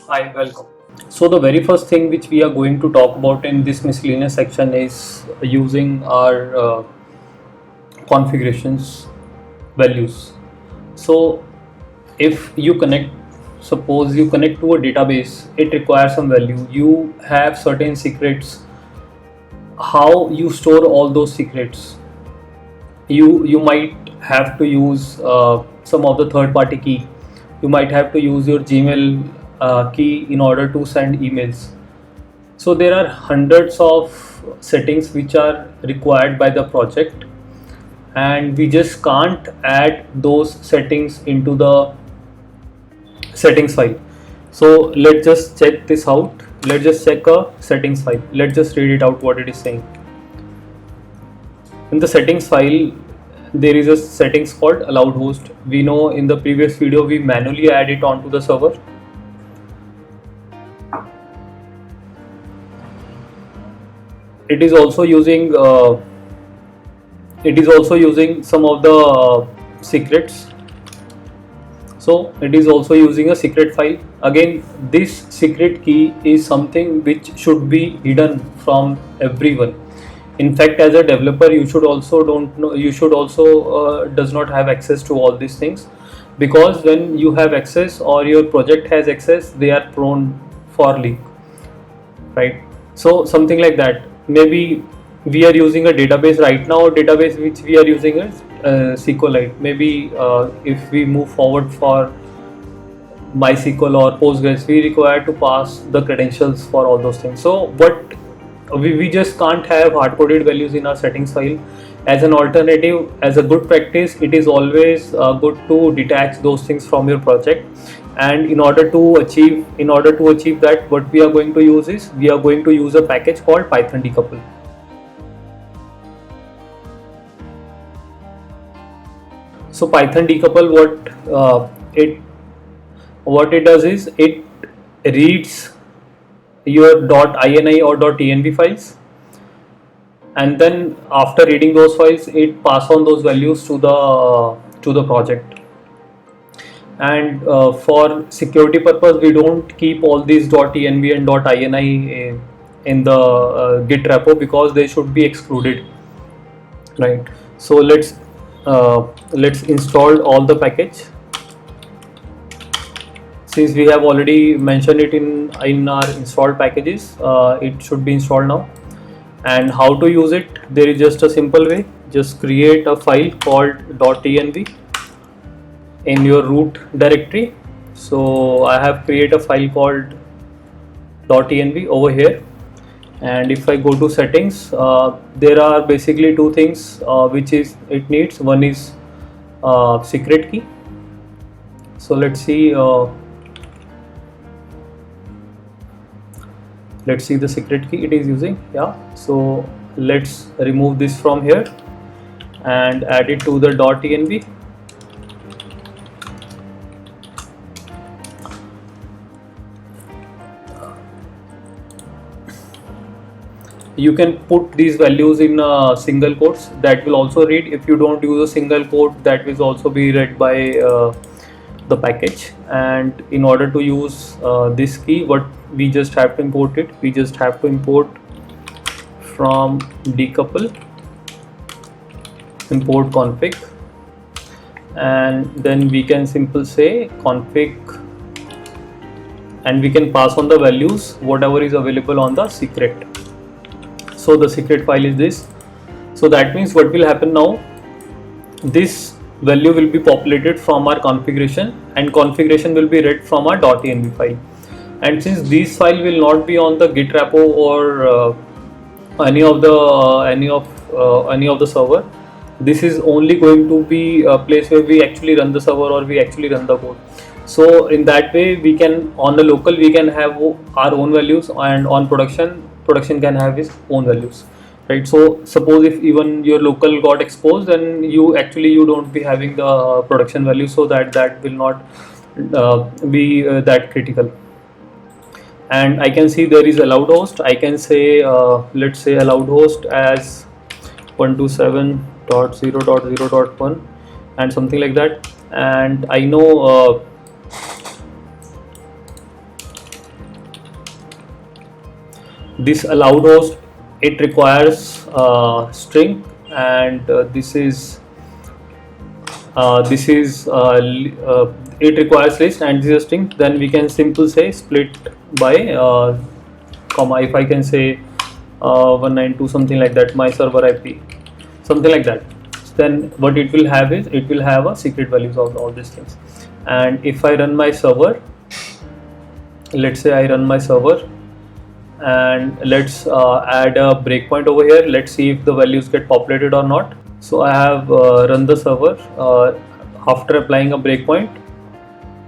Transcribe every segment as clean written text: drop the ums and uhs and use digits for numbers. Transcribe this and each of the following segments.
Hi, welcome. So the very first thing which we are going to talk about in this miscellaneous section is using our configurations values. So if you connect, suppose you connect to a database, it requires some value. You have certain secrets. How you store all those secrets? You might have to use some of the third party key. You might have to use your Gmail key in order to send emails. So there are hundreds of settings which are required by the project, and we just can't add those settings into the settings file. So let's just check this out. Let's just check a settings file. Let's just read it out what it is saying. In the settings file, there is a settings called allowed host. We know in the previous video we manually add it onto the server. It is also using some of the secrets. So it is also using a secret file. Again, this secret key is something which should be hidden from everyone. In fact, as a developer, you should also don't know. You should also does not have access to all these things, because when you have access or your project has access, they are prone for leak, right? So something like that. Maybe we are using a database right now. Database which we are using is SQLite. Maybe if we move forward for MySQL or Postgres, we require to pass the credentials for all those things. So what we just can't have hard-coded values in our settings file. As an alternative, as a good practice, it is always good to detach those things from your project. And in order to achieve that, what we are going to use is we are going to use a package called Python decouple. So Python decouple, what it does is it reads your .ini or .env files, and then after reading those files, it pass on those values to the project. And for security purpose, we don't keep all these .env and .ini in the Git repo, because they should be excluded, right? So let's install all the package. Since we have already mentioned it in our installed packages, it should be installed now. And how to use it? There is just a simple way. Just create a file called .env in your root directory. So I have created a file called .env over here, and if I go to settings, there are basically two things which is it needs. One is secret key. So let's see the secret key it is using. Yeah, so let's remove this from here and add it to the .env. You can put these values in single quotes. That will also read. If you don't use a single quote, that will also be read by the package. And in order to use this key, what we just have to import it. We just have to import from decouple, import config, and then we can simply say config, and we can pass on the values whatever is available on the secret. So the secret file is this. So that means what will happen now, this value will be populated from our configuration, and configuration will be read from our .env file. And since these file will not be on the Git repo or any of the server, this is only going to be a place where we actually run the server or we actually run the code. So in that way, we can, on the local, we can have our own values, and on production can have its own values, right? So suppose if even your local got exposed, then you don't be having the production value, so that will not be that critical. And I can see there is allowed host. I can say let's say allowed host as 127.0.0.1 and something like that. And I know This allowed host, it requires string, and it requires list, and this is a string. Then we can simple say split by comma. If I can say 192 something like that, my server IP, something like that, then what it will have is it will have a secret values of all these things. And if I run my server, let's say I run my server, and let's add a breakpoint over here. Let's see if the values get populated or not. So I have run the server. After applying a breakpoint,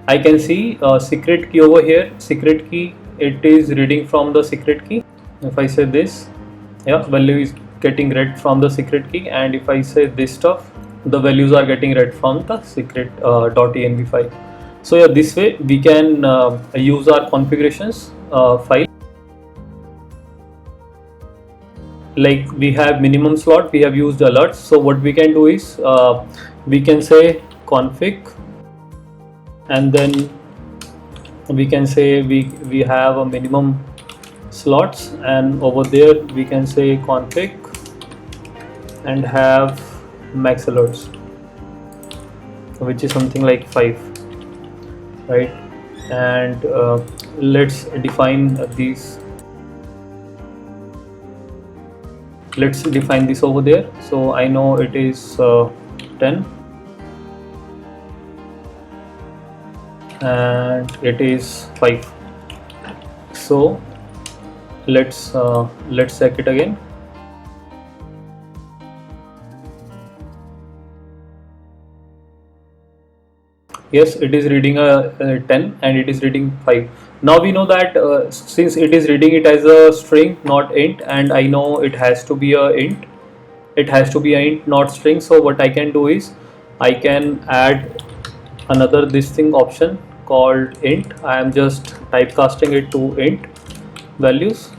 I can see secret key over here. Secret key, it is reading from the secret key. If I say this, yeah, value is getting read from the secret key, and if I say this stuff, the values are getting read from the secret .env file. So yeah, this way we can use our configurations file. Like we have minimum slot, we have used alerts. So what we can do is we can say config, and then we can say we have a minimum slots, and over there we can say config and have max alerts, which is something like 5, right? And let's define these. Let's define this over there. So I know it is 10, and it is 5. So let's check it again. Yes, it is reading a 10, and it is reading 5. Now we know that since it is reading it as a string, not int, and I know it has to be a int. It has to be a int, not string. So what I can do is I can add another this thing option called int. I am just typecasting it to int values,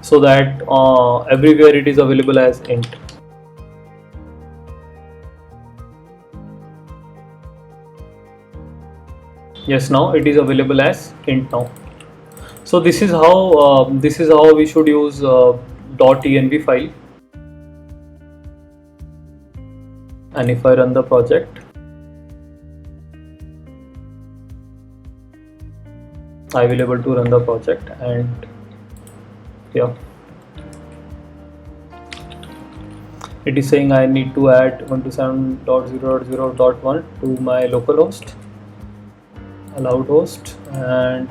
so that everywhere it is available as int. Yes, now it is available as int now. So this is how we should use .env file. And if I run the project, I will able to run the project, and yeah, it is saying I need to add 127.0.0.1 to my localhost, allowed host, and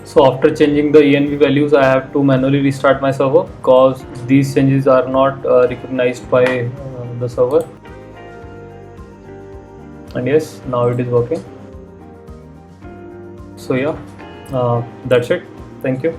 so after changing the env values, I have to manually restart my server because these changes are not recognized by the server. And yes, now it is working. So yeah, that's it. Thank you.